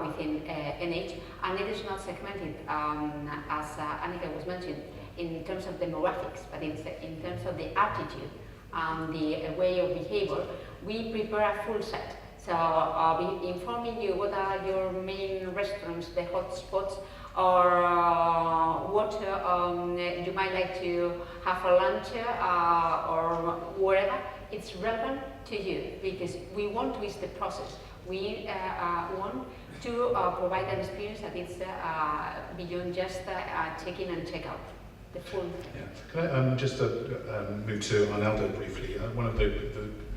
within NH, and it is not segmented as Annicka was mentioned in terms of demographics, but in terms of the attitude and the way of behavior. We prepare a full set. So I'll be informing you what are your main restaurants, the hot spots, or what you might like to have for lunch or wherever. It's relevant to you because we want to ease the process. We want to provide an experience that is beyond just check-in and check-out. The full. Yeah. Can I just move to Arnaldo briefly? One of the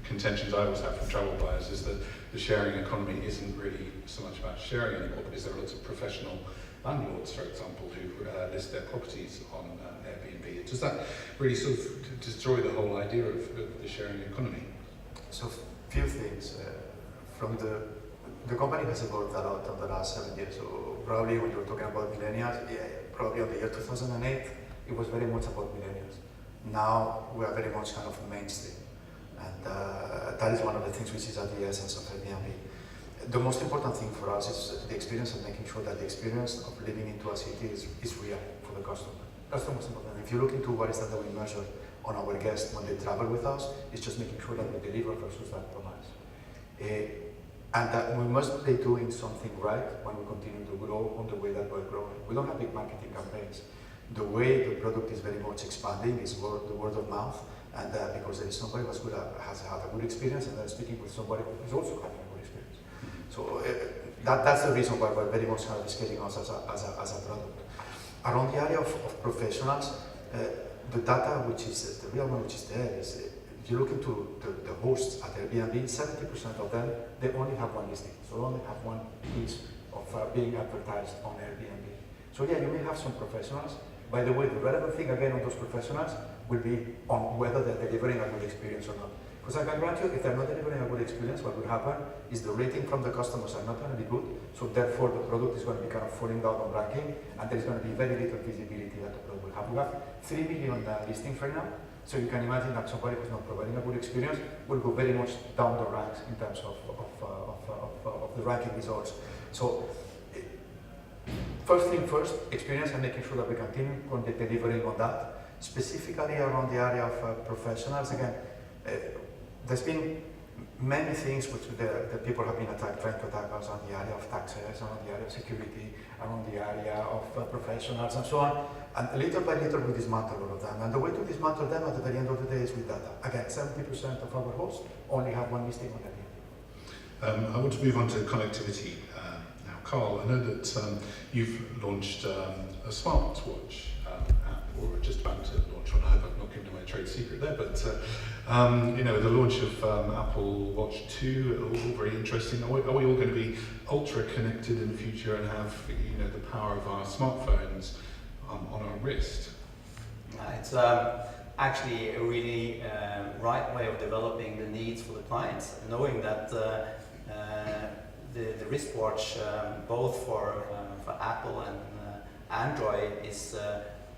contentions I always have from travel buyers is that the sharing economy isn't really so much about sharing anymore, but is there lots of professional landlords, for example, who list their properties on Airbnb? Does that really sort of destroy the whole idea of the sharing economy? So, few things. From the company has evolved a lot in the last 7 years. So probably when you're talking about millennials, probably on the year 2008, it was very much about millennials. Now we are very much kind of mainstream. And that is one of the things which is at the essence of Airbnb. The most important thing for us is the experience and making sure that the experience of living into a city is real for the customer. That's the most important. If you look into what is that we measure on our guests when they travel with us, it's just making sure that we deliver versus that promise. And that we must be doing something right when we continue to grow on the way that we're growing. We don't have big marketing campaigns. The way the product is very much expanding is the word of mouth, and because there is somebody who has had a good experience, and then speaking with somebody who is also having a good experience. So that's the reason why we're very much kind of scaling us as a product. Around the area of professionals, the data which is the real one which is there is, if you look into the hosts at Airbnb, 70% of them, they only have one listing. So they only have one piece of being advertised on Airbnb. So yeah, you may have some professionals. By the way, the relevant thing again on those professionals will be on whether they're delivering a good experience or not. Because I can grant you, if they're not delivering a good experience, what will happen is the rating from the customers are not going to be good. So therefore, the product is going to be kind of falling down on ranking, and there's going to be very little visibility that the product will have. We have 3 million listings right now. So you can imagine that somebody who's not providing a good experience will go very much down the ranks in terms of the ranking results. So first thing first, experience, and making sure that we continue on delivering on that. Specifically around the area of professionals, again, there's been many things which the people have been trying to attack us on the area of taxes, on the area of security, around the area of professionals and so on. And little by little we dismantle all of them. And the way to dismantle them at the very end of the day is with data. Again, 70% of our hosts only have one listing on Airbnb. I want to move on to connectivity now. Carl, I know that you've launched a smartwatch app, or just about to launch one. I hope I've not given away a trade secret there, but you know, the launch of Apple Watch 2, all very interesting. Are we all going to be ultra connected in the future and have, you know, the power of our smartphones on our wrist? It's actually a really right way of developing the needs for the clients, knowing that the wristwatch, both for Apple and Android, is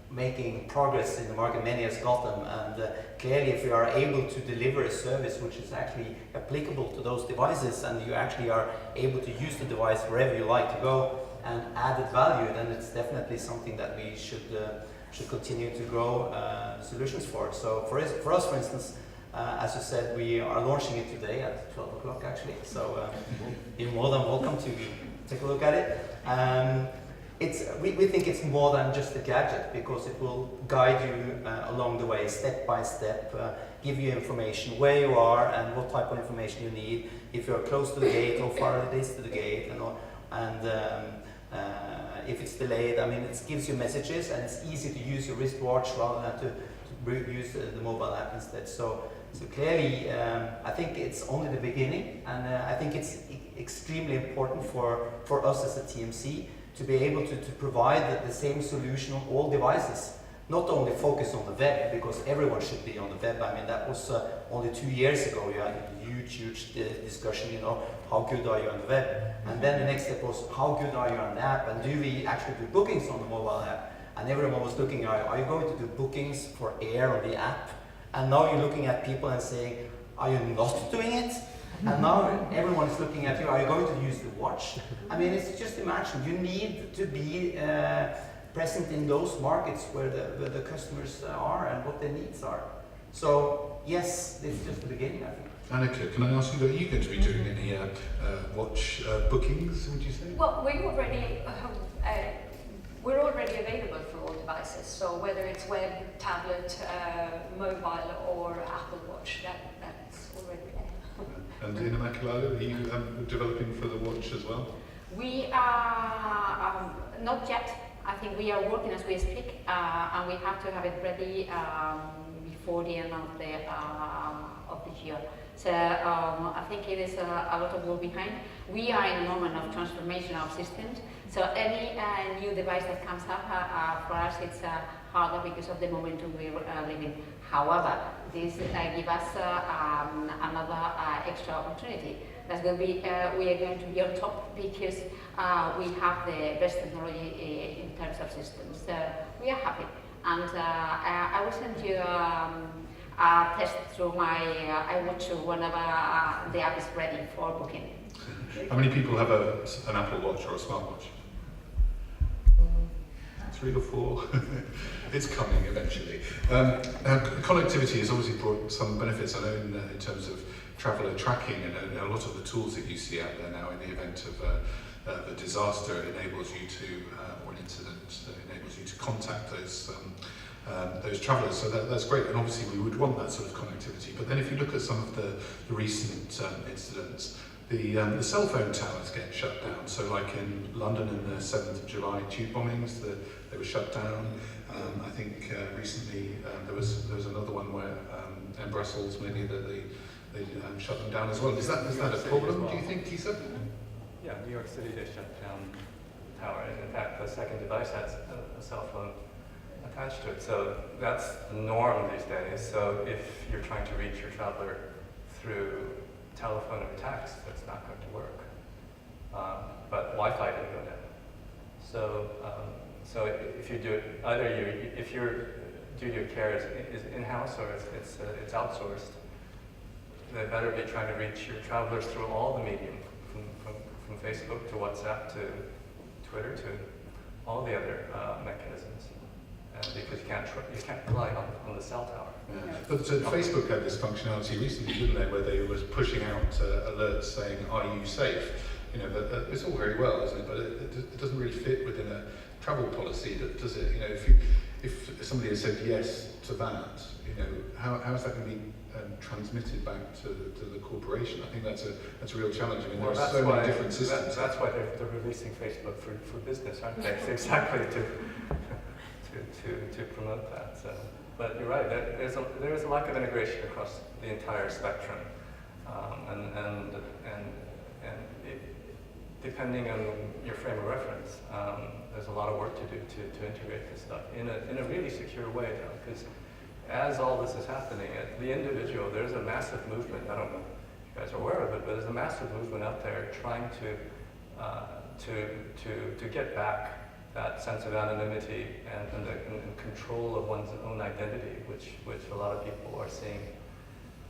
making progress in the market. Many has got them, and clearly if we are able to deliver a service which is actually applicable to those devices, and you actually are able to use the device wherever you like to go and added value, then it's definitely something that we should continue to grow solutions for. So for us, for instance, as you said, we are launching it today at 12 o'clock actually, so you're more than welcome to take a look at it. We think it's more than just a gadget, because it will guide you along the way, step by step, give you information where you are and what type of information you need, if you're close to the gate, how far it is to the gate, and if it's delayed. I mean, it gives you messages, and it's easy to use your wristwatch rather than to use the mobile app instead. So clearly, I think it's only the beginning, and I think it's extremely important for us as a TMC to be able to provide the same solution on all devices. Not only focus on the web, because everyone should be on the web. I mean, that was only 2 years ago. We had a huge discussion, you know, how good are you on the web? And then the next step was, how good are you on the app? And do we actually do bookings on the mobile app? And everyone was looking at, are you going to do bookings for air on the app? And now you're looking at people and saying, are you not doing it? And now everyone is looking at you, are you going to use the watch? I mean, it's just imagine, you need to be present in those markets where the customers are and what their needs are. So yes, it's just the beginning, I think. Annicka, can I ask you, are you going to be doing any watch bookings, would you say? Well, we're already available for all devices. So whether it's web, tablet, mobile, or Apple Watch, that's already there. And Inmaculada, are you developing for the watch as well? We are not yet. I think we are working as we speak, and we have to have it ready before the end of the year. So I think it is a lot of work behind. We are in a moment of transformation of systems. So any new device that comes up, for us it's harder because of the momentum we are living. However, this gives us another extra opportunity. That's going to be, we are going to be on top because we have the best technology in terms of systems. So we are happy. And I will send you a test through my iWatch whenever the app is ready for booking. How many people have an Apple Watch or a smartwatch? 3 or 4. It's coming eventually. Now, connectivity has obviously brought some benefits, I know, in terms of traveller tracking, and a lot of the tools that you see out there now in the event of a disaster, it enables you to, or an incident, enables you to contact those travellers. So that's great, and obviously we would want that sort of connectivity. But then if you look at some of the recent incidents, the cell phone towers get shut down. So like in London in the 7th of July tube bombings, they were shut down. I think recently there was another one where in Brussels maybe that they shut them down as well. Is that a problem, do you think, Keesup? Yeah, New York City, they shut down the tower. And in fact, the second device has a cell phone attached to it. So that's the norm these days. So if you're trying to reach your traveler through telephone or text, that's not going to work. But Wi-Fi didn't go down. So if you do it, either if your duty of care is in-house or it's outsourced, they better be trying to reach your travelers through all the medium, from Facebook to WhatsApp to Twitter to all the other mechanisms, because you can't rely on the cell tower. Yeah. But so Facebook had this functionality recently, didn't they, where they were pushing out alerts saying, "Are you safe?" You know, but it's all very well, isn't it? But it doesn't really fit within a travel policy, does it? You know, if somebody has said yes to that, you know, how is that going to be transmitted back to the corporation? I think that's a real challenge. I mean, there are so many different systems. That's why they're releasing Facebook for business, aren't they? Exactly to promote that. So. But you're right. There is a lack of integration across the entire spectrum, and depending on your frame of reference, there's a lot of work to do to integrate this stuff in a really secure way, though, because as all this is happening, at the individual, there's a massive movement. I don't know if you guys are aware of it, but there's a massive movement out there trying to get back that sense of anonymity and control of one's own identity, which a lot of people are seeing,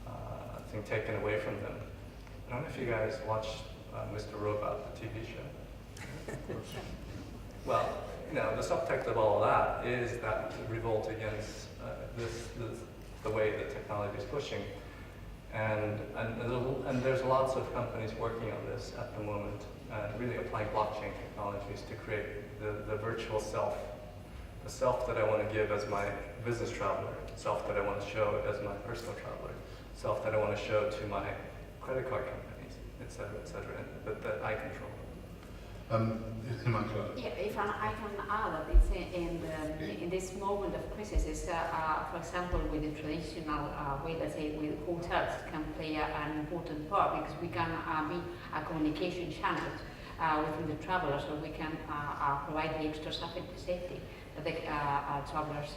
I think, taken away from them. I don't know if you guys watched Mr. Robot, the TV show. Well, you know, the subtext of all of that is that revolt against the way that technology is pushing, and there's lots of companies working on this at the moment, really applying blockchain technologies to create the virtual self, the self that I want to give as my business traveler, self that I want to show as my personal traveler, self that I want to show to my credit card companies, etc., but that I control. Inmaculada. Yeah, if I can add that it's in this moment of crisis, is, for example, with the traditional way, let's say, with hotels can play an important part, because we can be a communication channel within the travelers, so we can provide the extra safety that the travelers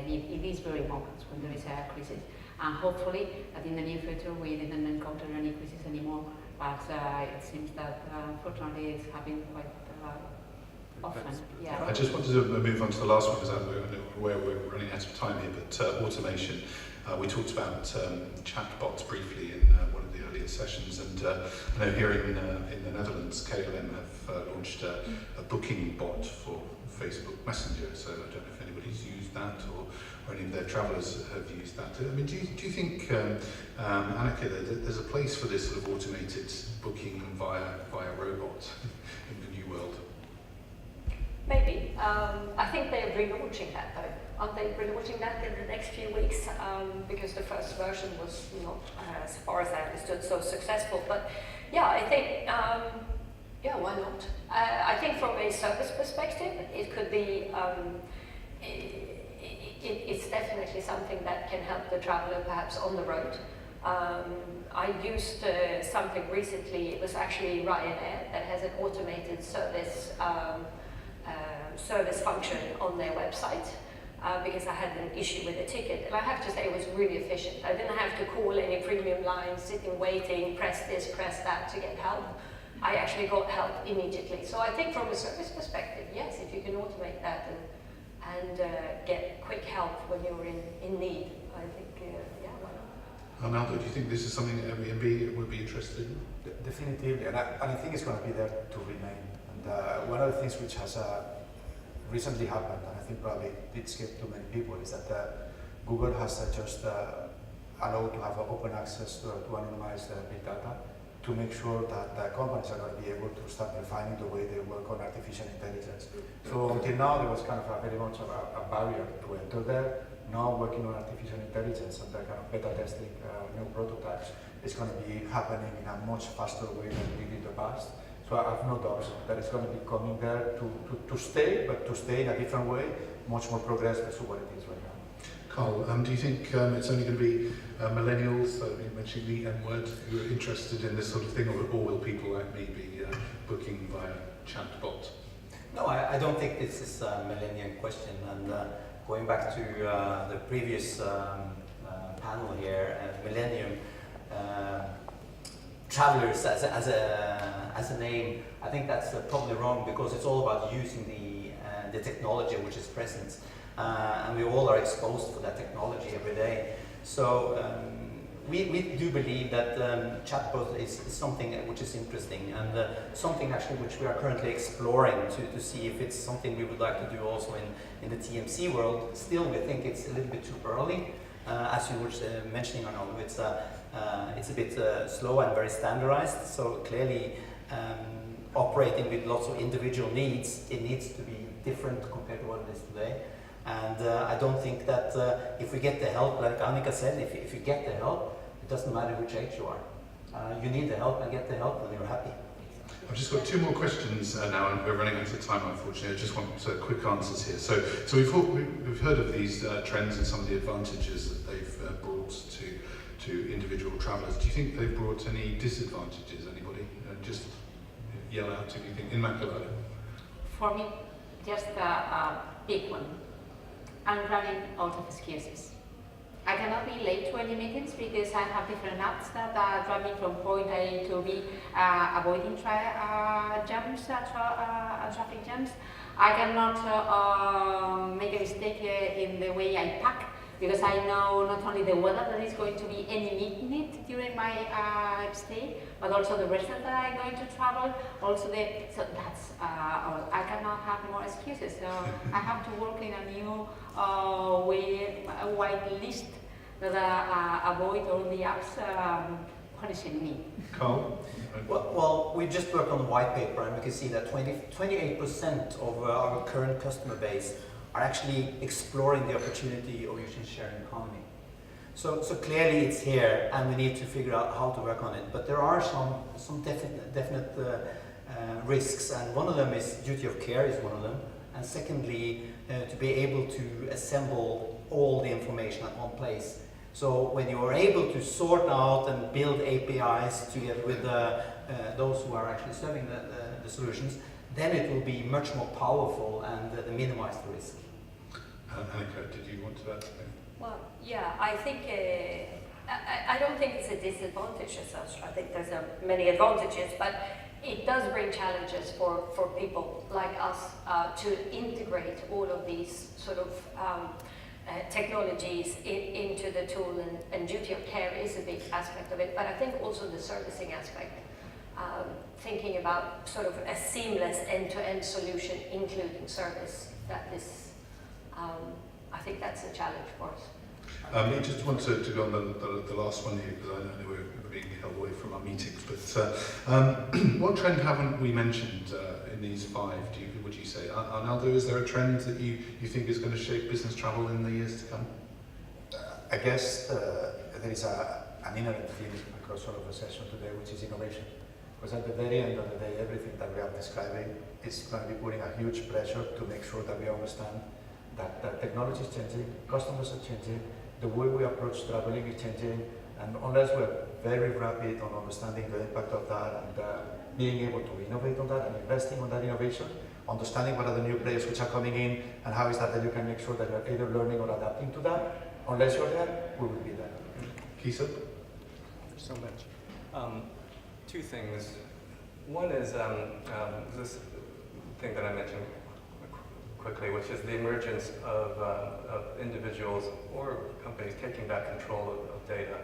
need in these very moments when there is a crisis. And hopefully, that in the near future, we didn't encounter any crisis anymore. But it seems that, unfortunately, it's happening quite often. Yeah. I just wanted to move on to the last one, because I'm aware we're running out of time here, but automation. We talked about chatbots briefly in one of the earlier sessions, and I know here in the Netherlands, KLM have launched a booking bot for Facebook Messenger, so I don't know if anybody's used that or any of their travellers have used that. I mean, do you think, Annicka, that there's a place for this sort of automated booking via robot in the new world? Maybe. I think they're relaunching that, though. Aren't they relaunching that in the next few weeks? Because the first version was not, as far as I understood, so successful. But yeah, I think, yeah, why not? I think from a service perspective, it could be, it's definitely something that can help the traveller perhaps on the road. I used something recently. It was actually Ryanair that has an automated service service function on their website because I had an issue with a ticket, and I have to say it was really efficient. I didn't have to call any premium lines, sitting waiting, press this, press that to get help. I actually got help immediately. So I think from a service perspective, yes, if you can automate that and get quick help when you're in need, I think, yeah, why not? Arnaldo, do you think this is something that Airbnb would be interested in? Definitively, and I think it's going to be there to remain. And one of the things which has recently happened, and I think probably did skip to many people, is that Google has just allowed to have open access to anonymize big data to make sure that companies are going to be able to start refining the way they work on artificial intelligence. So until now, there was kind of very much of a barrier to enter there. Now working on artificial intelligence and that kind of beta testing new prototypes is going to be happening in a much faster way than we did in the past. So I have no doubts that it's going to be coming there to stay, but to stay in a different way, much more progress versus what it is right now. Carl, do you think it's only going to be millennials, you mentioned the M word, who are interested in this sort of thing, or will people like me be booking via chatbot? No, I don't think this is a millennium question. And going back to the previous panel here, millennium travelers as a name, I think that's probably wrong, because it's all about using the technology which is present, and we all are exposed to that technology every day. So we do believe that chatbot is something which is interesting, and something actually which we are currently exploring to see if it's something we would like to do also in the TMC world. Still, we think it's a little bit too early. As you were mentioning, Arnaldo, it's a bit slow and very standardized. So clearly, operating with lots of individual needs, it needs to be different compared to what it is today. And I don't think that if we get the help, like Annicka said, if you get the help, it doesn't matter which age you are. You need the help and get the help, and you're happy. I've just got two more questions now, and we're running out of time, unfortunately. I just want quick answers here. So we've heard of these trends and some of the advantages that they've brought to individual travellers. Do you think they've brought any disadvantages? Anybody? Just yell out if you think. Inmaculada. For me, just a big one. I'm running out of excuses. I cannot be late to any meetings because I have different apps that drive me from point A to B, avoiding traffic jams. I cannot make a mistake in the way I pack, because I know not only the weather that is going to be any minute during my stay, but also the restaurant that I'm going to travel. Also, so that's I cannot have more excuses. So I have to work in a new way, a wide list that avoid all the apps punishing me. Carl? Well, we just worked on the white paper, and we can see that 28% of our current customer base are actually exploring the opportunity of using sharing economy. So clearly it's here, and we need to figure out how to work on it. But there are some definite risks, and one of them is duty of care is one of them. And secondly, to be able to assemble all the information at one place. So when you are able to sort out and build APIs together with those who are actually serving the solutions, then it will be much more powerful and minimize the risk. Annicka, did you want to add something? Well, yeah, I think I don't think it's a disadvantage as such. I think there's many advantages, but it does bring challenges for people like us to integrate all of these sort of technologies into the tool, and duty of care is a big aspect of it, but I think also the servicing aspect, thinking about sort of a seamless end-to-end solution, including service, that is, I think that's a challenge for us. I just want to go on the last one here, because I know we're being held away from our meetings, but what trend haven't we mentioned in these five, would you say? Arnaldo, is there a trend that you think is going to shape business travel in the years to come? I guess there is an inherent theme across all of the session today, which is innovation. Because at the very end of the day, everything that we are describing is going to be putting a huge pressure to make sure that we understand that technology is changing, customers are changing, the way we approach traveling is changing, And unless we're very rapid on understanding the impact of that and being able to innovate on that and investing on that innovation, understanding what are the new players which are coming in and how is that you can make sure that you're either learning or adapting to that, unless you're there, we will be there. Keesup? Thanks so much. Two things. One is this thing that I mentioned quickly, which is the emergence of individuals or companies taking back control of data.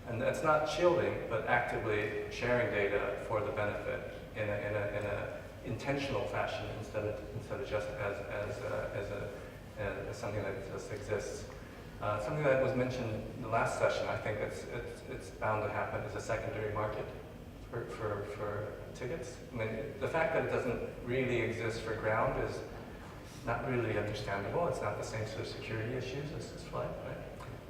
And that's not shielding, but actively sharing data for the benefit in a intentional fashion instead of just as something that just exists. Something that was mentioned in the last session, I think it's bound to happen, is a secondary market for tickets. I mean, the fact that it doesn't really exist for ground is not really understandable. It's not the same sort of security issues as flight, right?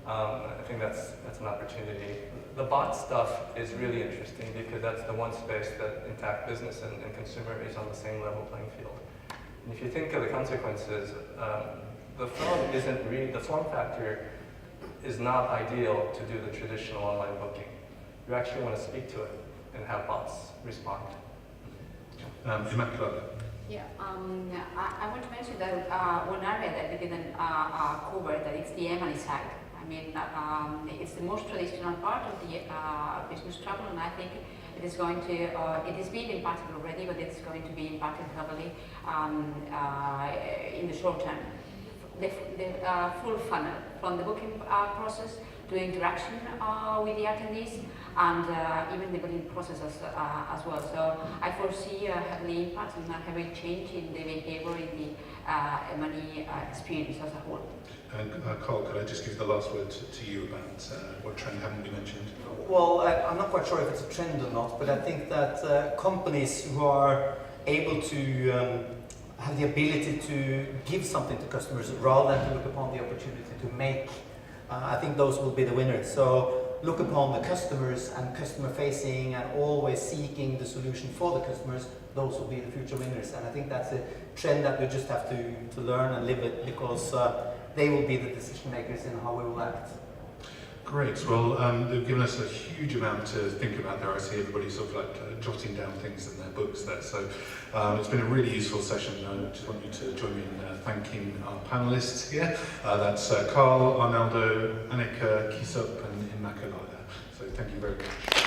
I think that's an opportunity. The bot stuff is really interesting because that's the one space that, in fact, business and consumer is on the same level playing field. And if you think of the consequences, the form factor is not ideal to do the traditional online booking. You actually want to speak to it and have bots respond. Inmaculada. Yeah, I want to mention that one area that we didn't cover, that it's the M&E side. I mean, it's the most traditional part of the business travel, and I think it is going to, it is being impacted already, but it's going to be impacted heavily in the short term. The full funnel, from the booking process to interaction with the attendees, and even the billing process as well. So I foresee a heavy impact and a heavy change in the behavior in the money experience as a whole. And Carl, could I just give the last word to you about what trend haven't we mentioned? Well, I'm not quite sure if it's a trend or not, but I think that companies who are able to have the ability to give something to customers rather than to look upon the opportunity to make, I think those will be the winners. So look upon the customers and customer facing and always seeking the solution for the customers, those will be the future winners. And I think that's a trend that we just have to learn and live with, because they will be the decision makers in how we will act. Great. Well, they've given us a huge amount to think about there. I see everybody sort of like jotting down things in their books there. So it's been a really useful session. I just want you to join me in thanking our panelists here. That's Carl, Arnaldo, Annicka, Keesup and Inmaculada. So thank you very much.